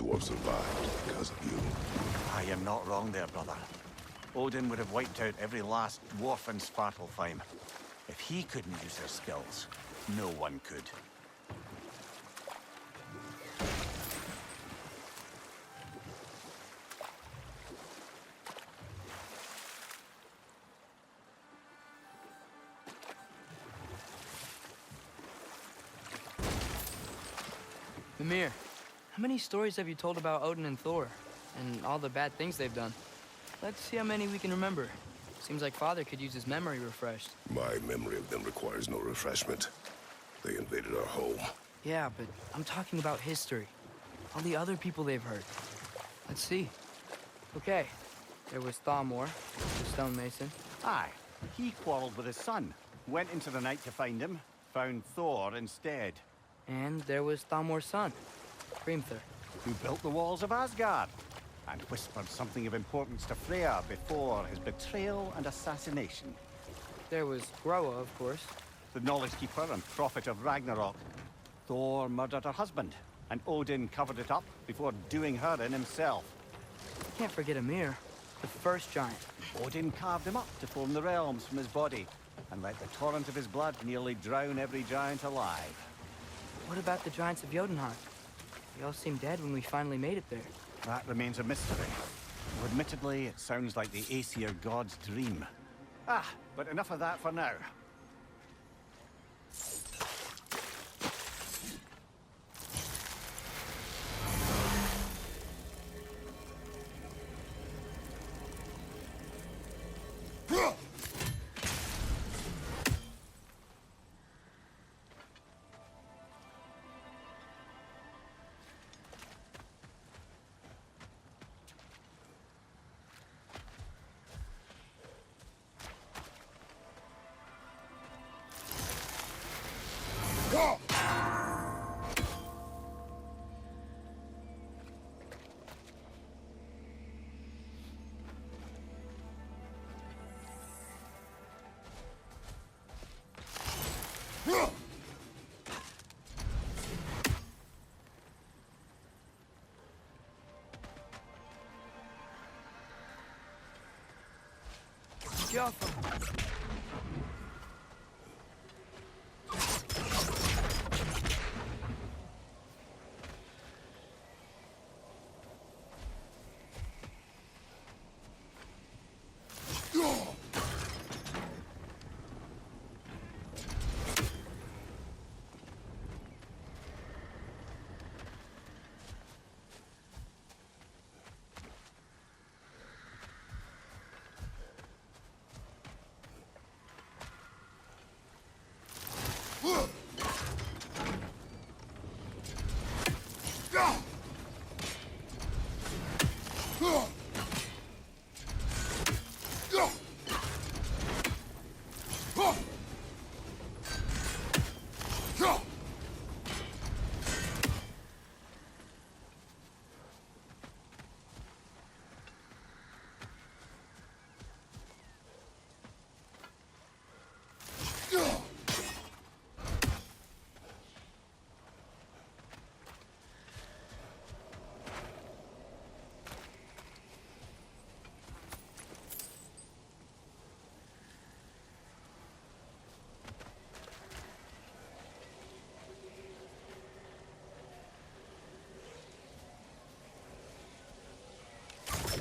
dwarf survived because of you. I am not wrong there, brother. Odin would have wiped out every last dwarf in Svartalfheim. If he couldn't use their skills, no one could. Mimir, how many stories have you told about Odin and Thor? And all the bad things they've done? Let's see how many we can remember. Seems like Father could use his memory refreshed. My memory of them requires no refreshment. They invaded our home. Yeah, but I'm talking about history. All the other people they've hurt. Let's see. Okay, there was Thamor, the stonemason. Aye, he quarreled with his son. Went into the night to find him. Found Thor instead. And there was Thamor's son, Hrimthur. Who built the walls of Asgard. And whispered something of importance to Freya before his betrayal and assassination. There was Groa, of course. The knowledge keeper and prophet of Ragnarok. Thor murdered her husband, and Odin covered it up before doing her in himself. Can't forget Ymir, the first giant. Odin carved him up to form the realms from his body, and let the torrent of his blood nearly drown every giant alive. What about the giants of Jotunheim? They all seemed dead when we finally made it there. That remains a mystery. Though admittedly, it sounds like the Aesir god's dream. But enough of that for now. Jaffa.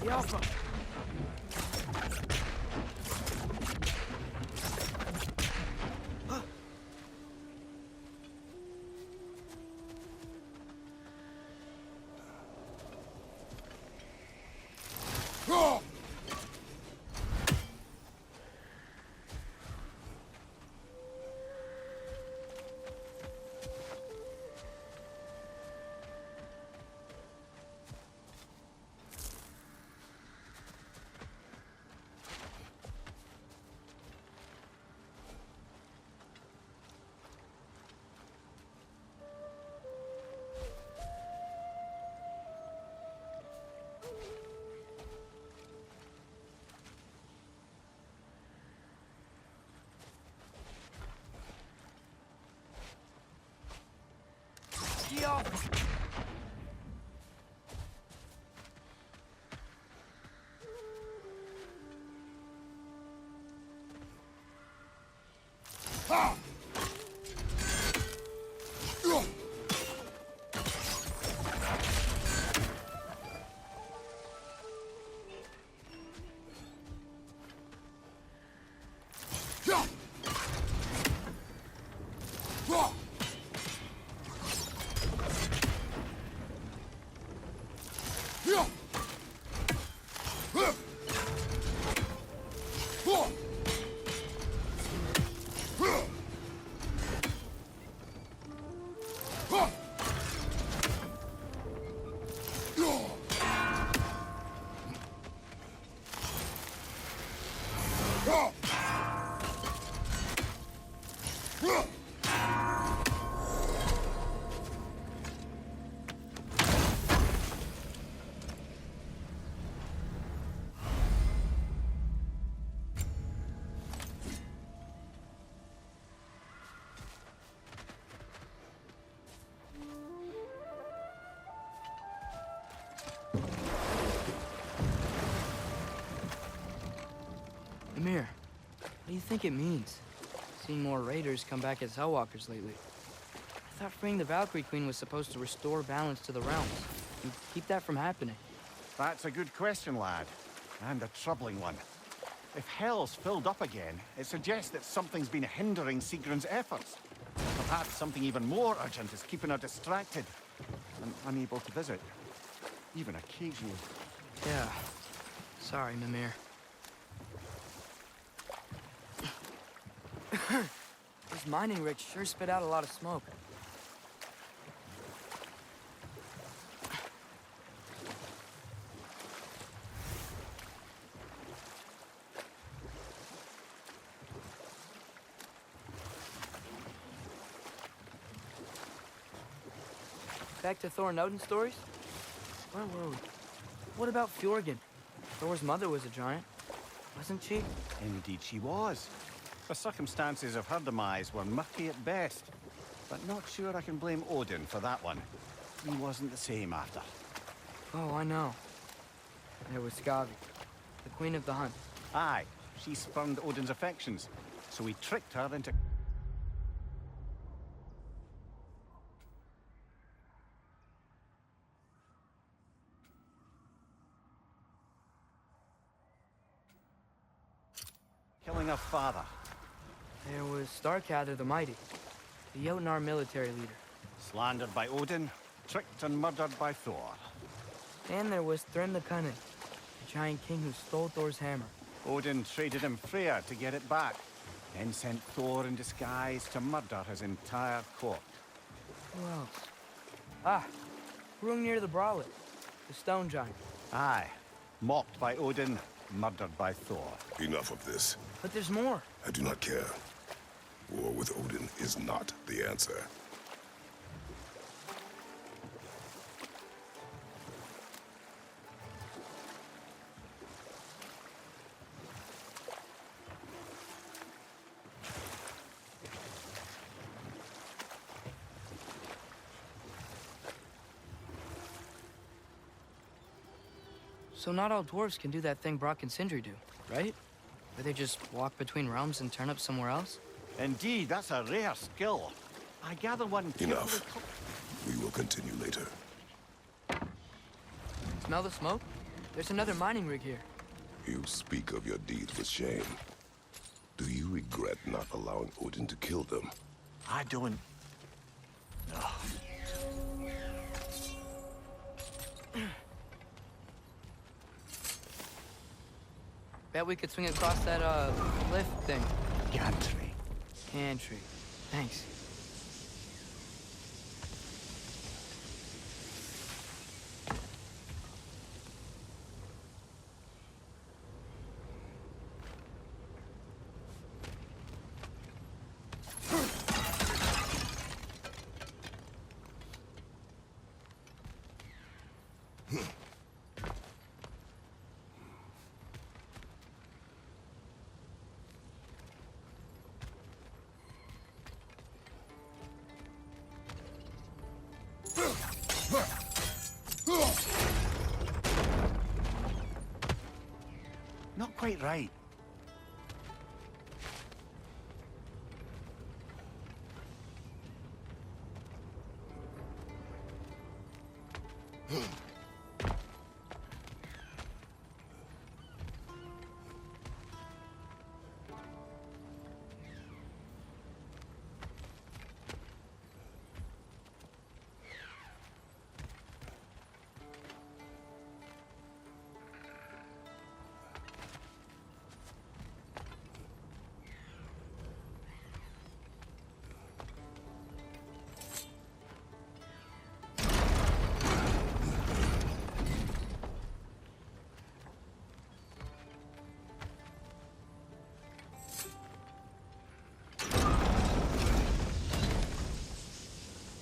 Jaffa. Amir, what do you think it means? Seeing more raiders come back as Hellwalkers lately. I thought freeing the Valkyrie Queen was supposed to restore balance to the realms and keep that from happening. That's a good question, lad. And a troubling one. If Hell's filled up again, it suggests that something's been hindering Sigrun's efforts. Perhaps something even more urgent is keeping her distracted and unable to visit. Even occasionally. Yeah. Sorry, Mimir. Those mining rigs sure spit out a lot of smoke. Back to Thor and Odin stories? Where were we? What about Fjorgen? Thor's mother was a giant, wasn't she? Indeed she was. The circumstances of her demise were murky at best. But not sure I can blame Odin for that one. He wasn't the same after. Oh, I know. There was Skavi, the queen of the hunt. Aye, she spurned Odin's affections, so he tricked her into... killing her father. There was Starkadr the Mighty, the Jotnar military leader. Slandered by Odin, tricked and murdered by Thor. And there was Thrym the Cunning, the giant king who stole Thor's hammer. Odin traded him Freyr to get it back, then sent Thor in disguise to murder his entire court. Who else? Ah, Hrungnir the Brawler, the stone giant. Aye, mocked by Odin, murdered by Thor. Enough of this. But there's more. I do not care. War with Odin is not the answer. So not all dwarves can do that thing Brock and Sindri do, right? Where they just walk between realms and turn up somewhere else? Indeed, that's a rare skill. I gather one... Enough. We will continue later. Smell the smoke? There's another mining rig here. You speak of your deeds with shame. Do you regret not allowing Odin to kill them? I don't... No. Bet we could swing across that, lift thing. Gantry. Gantry. Thanks. Not quite right.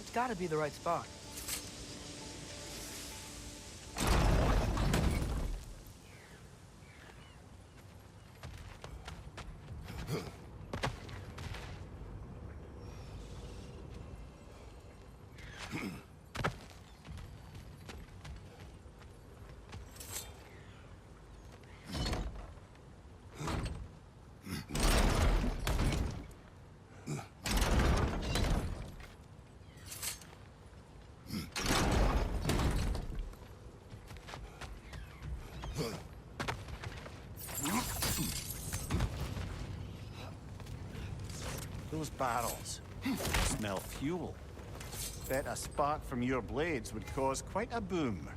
It's gotta be the right spot. Those barrels smell fuel. Bet a spark from your blades would cause quite a boom.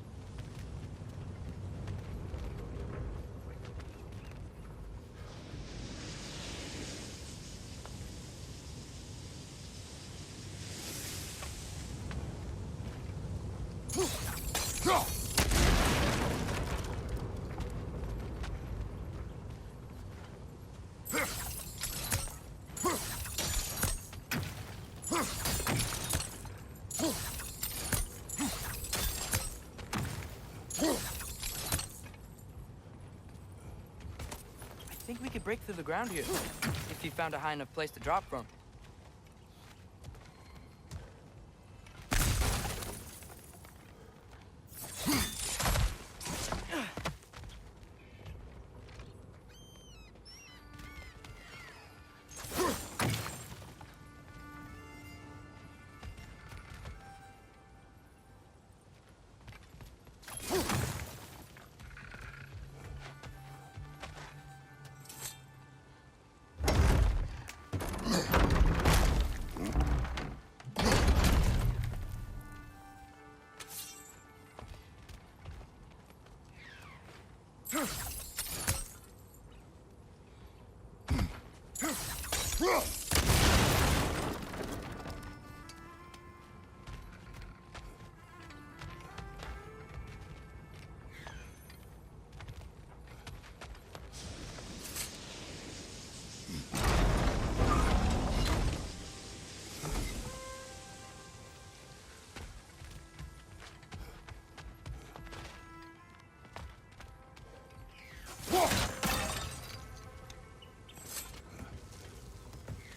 I think we could break through the ground here, if you found a high enough place to drop from.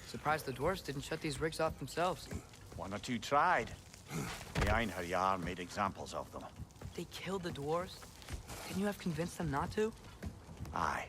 Surprised the dwarves didn't shut these rigs off themselves. One or two tried. The Einherjar made examples of them. They killed the dwarves? Couldn't you have convinced them not to? Aye.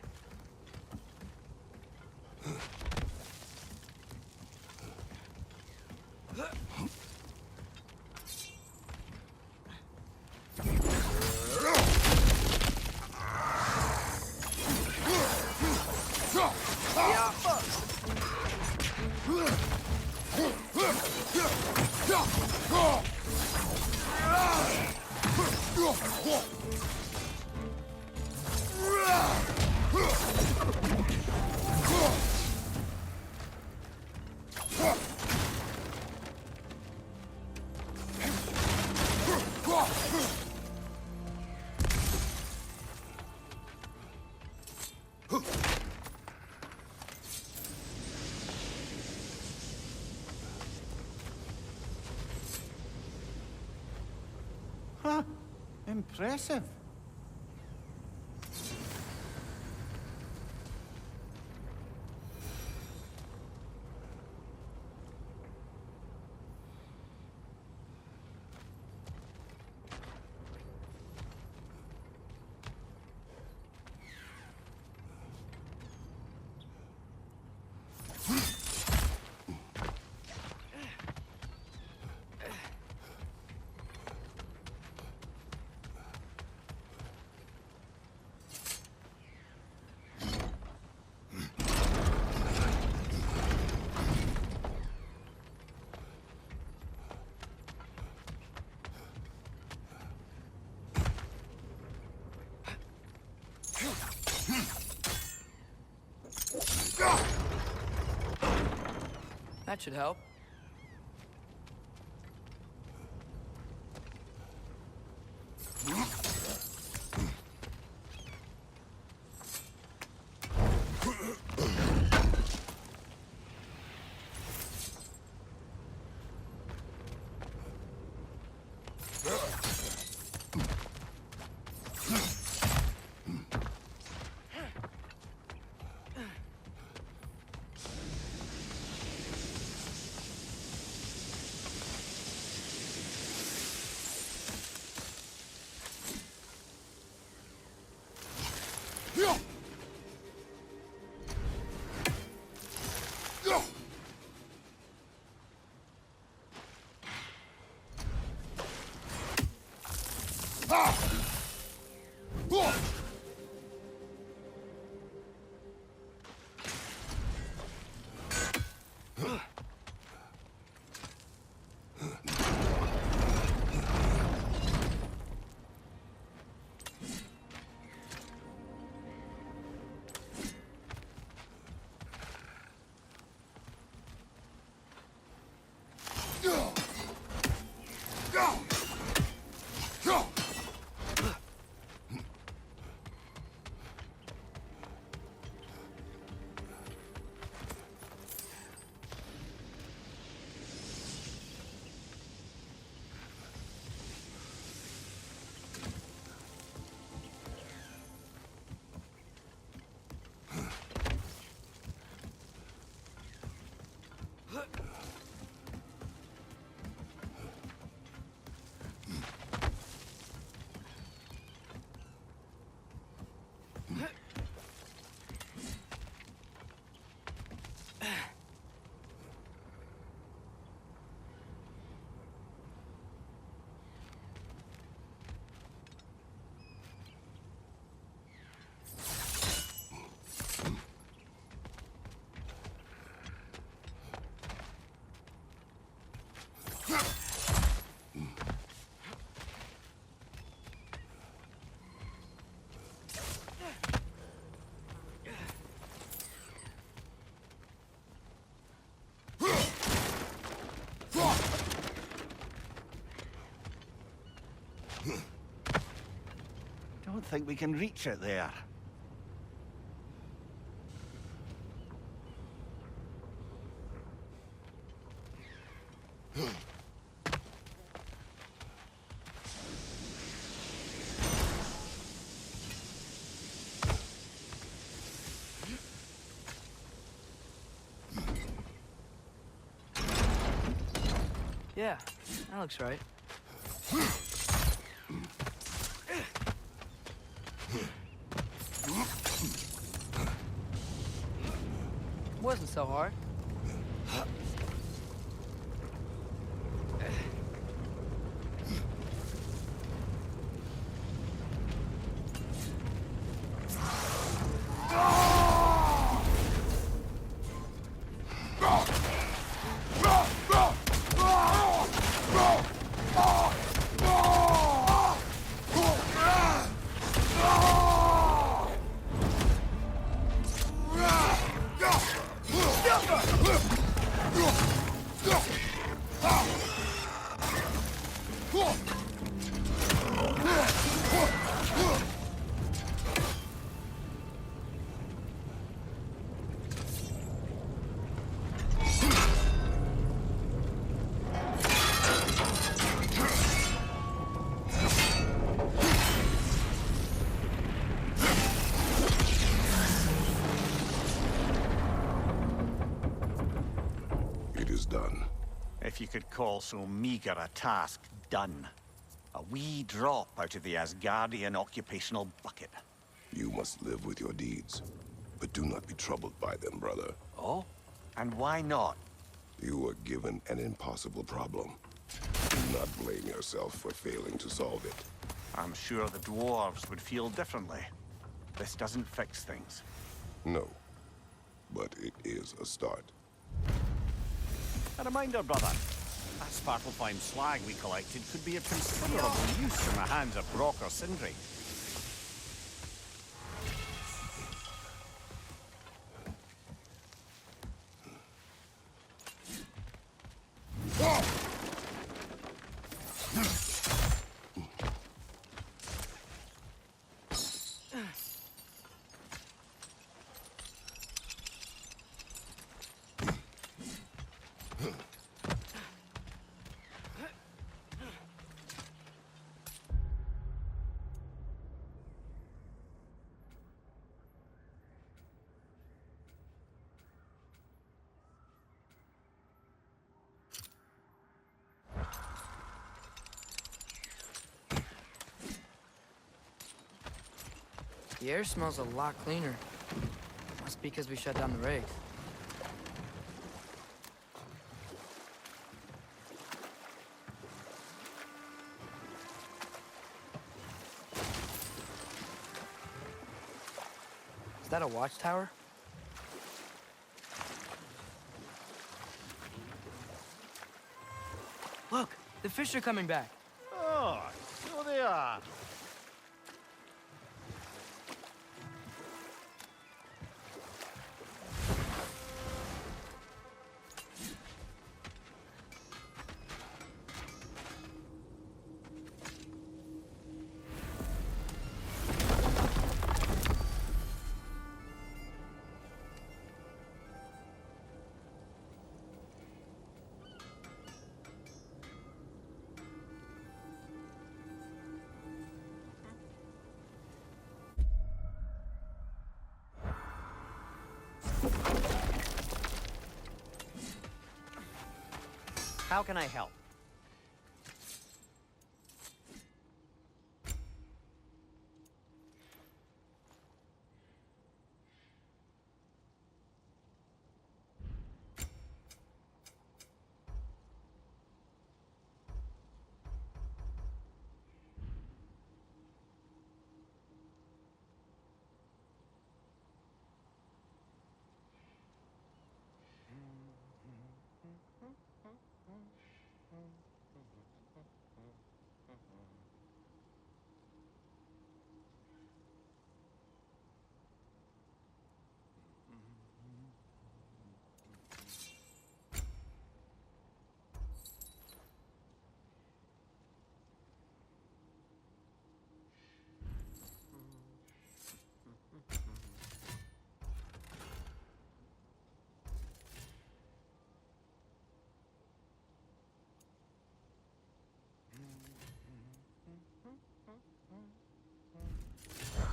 Huh. Impressive. That should help. Don't think we can reach it there. Yeah, that looks right. Wasn't so hard. Done. If you could call so meager a task done. A wee drop out of the Asgardian occupational bucket. You must live with your deeds, but do not be troubled by them, brother. Oh? And why not? You were given an impossible problem. Do not blame yourself for failing to solve it. I'm sure the dwarves would feel differently. This doesn't fix things. No, but it is a start. A reminder, brother. That Sparklefine slag we collected could be of considerable use in the hands of Brock or Sindri. The air smells a lot cleaner. Must be because we shut down the rigs. Is that a watchtower? Look, the fish are coming back. Oh, so they are. How can I help?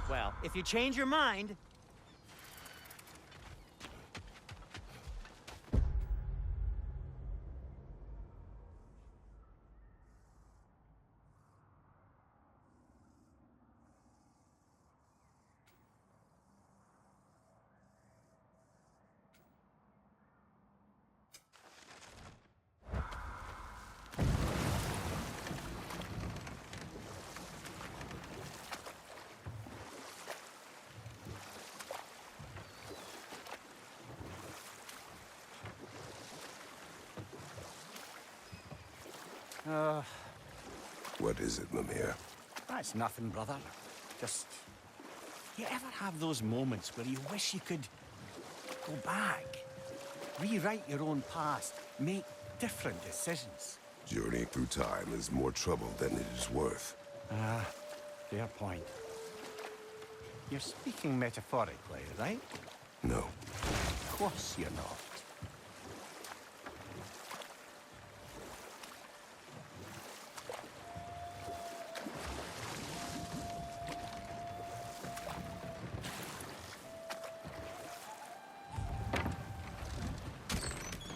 Well, if you change your mind... What is it, Mimir? That's nothing, brother. Just... You ever have those moments where you wish you could go back, rewrite your own past, make different decisions? Journeying through time is more trouble than it is worth. Fair point. You're speaking metaphorically, right? No. Of course you're not.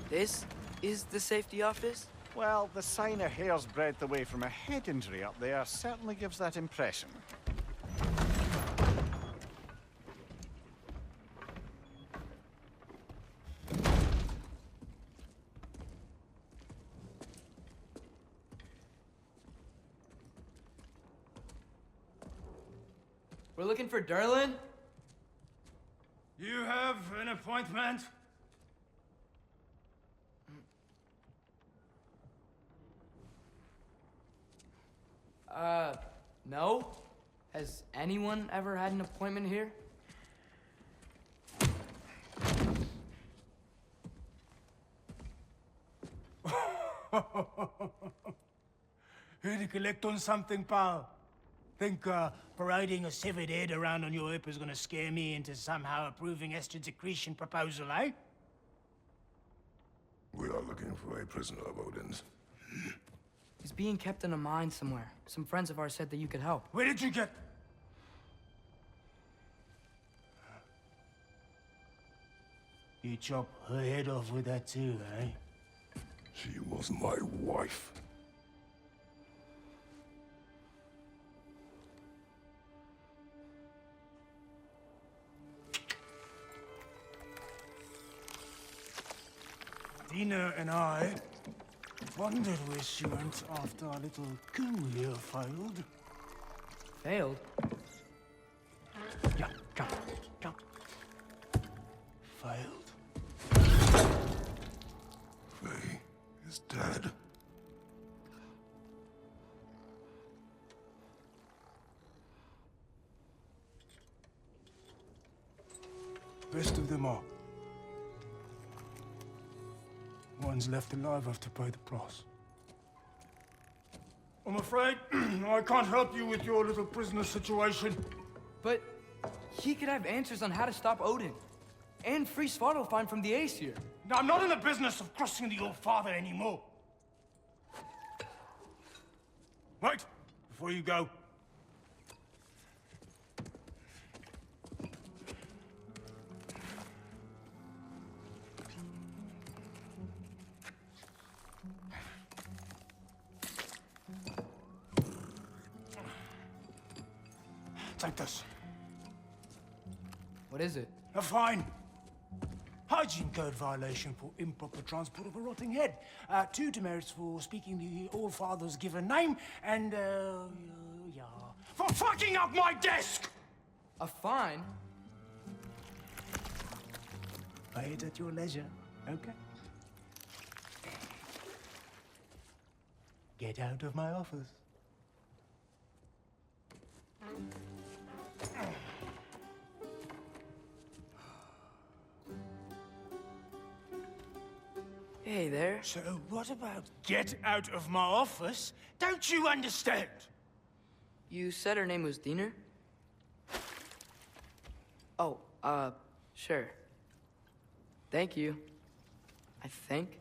This is the safety office? Well, the sign a hair's breadth away from a head injury up there certainly gives that impression. We're looking for Derlin? You have an appointment? No? Has anyone ever had an appointment here? Here to collect on something, pal? Think, parading a severed head around on your hip is gonna scare me into somehow approving Esther's accretion proposal, eh? We are looking for a prisoner of Odin's. He's being kept in a mine somewhere. Some friends of ours said that you could help. Where did you get... You chop her head off with that too, eh? She was my wife. Dina and I wondered where she went after our little coup here failed. Failed? Yeah, come. Failed. Faye is dead. Best of them are. Ones left alive have to pay the price. I'm afraid I can't help you with your little prisoner situation. But he could have answers on how to stop Odin. And free Svartalfheim from the Aesir. Now, I'm not in the business of crossing the old father anymore. Right, before you go. Take this. What is it? A fine. Hygiene code violation for improper transport of a rotting head. 2 demerits for speaking the All Father's given name, and, yeah. For fucking up my desk! A fine? Pay it at your leisure, okay? Get out of my office. Hey there. So what about get out of my office? Don't you understand? You said her name was Diener? Oh, sure. Thank you. I think.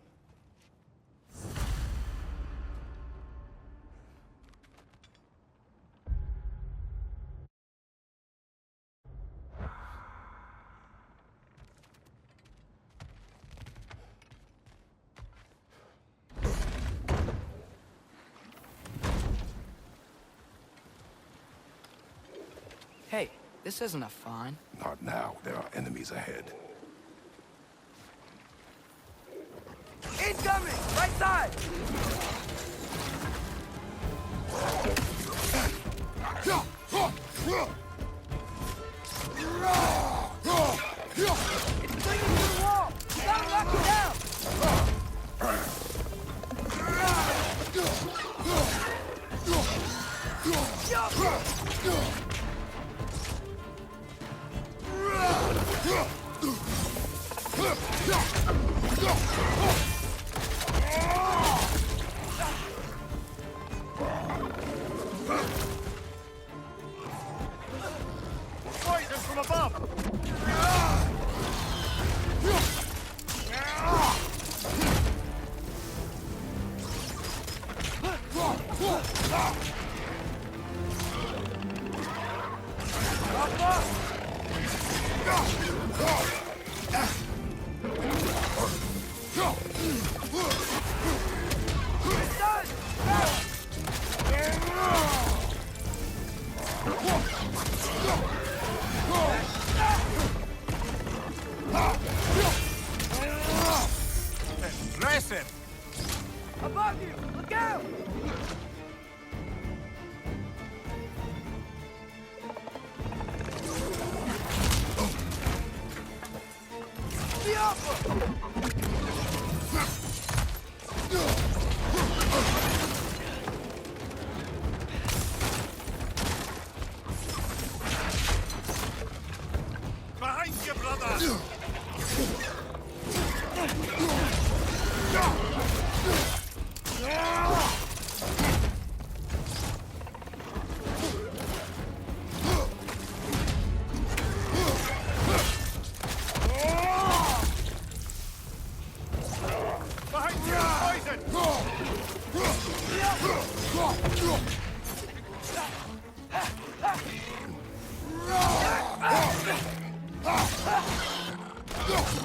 Hey, this isn't a fine. Not now. There are enemies ahead. Incoming! Right side! It's clinging to the wall! You gotta knock it down! Poison from above! Impressive! Above you! Look out! The upper! Behind you, brother!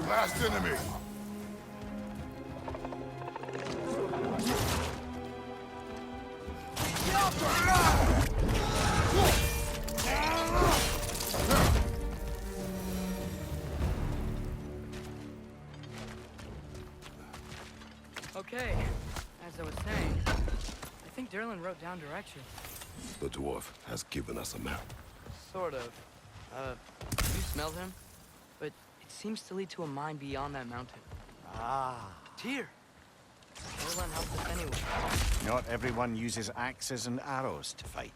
Last enemy! Okay, as I was saying, I think Derlin wrote down directions. The dwarf has given us a map. Sort of. You smelled him? But it seems to lead to a mine beyond that mountain. Ah. Tyr! Derlin helped us anyway. Not everyone uses axes and arrows to fight.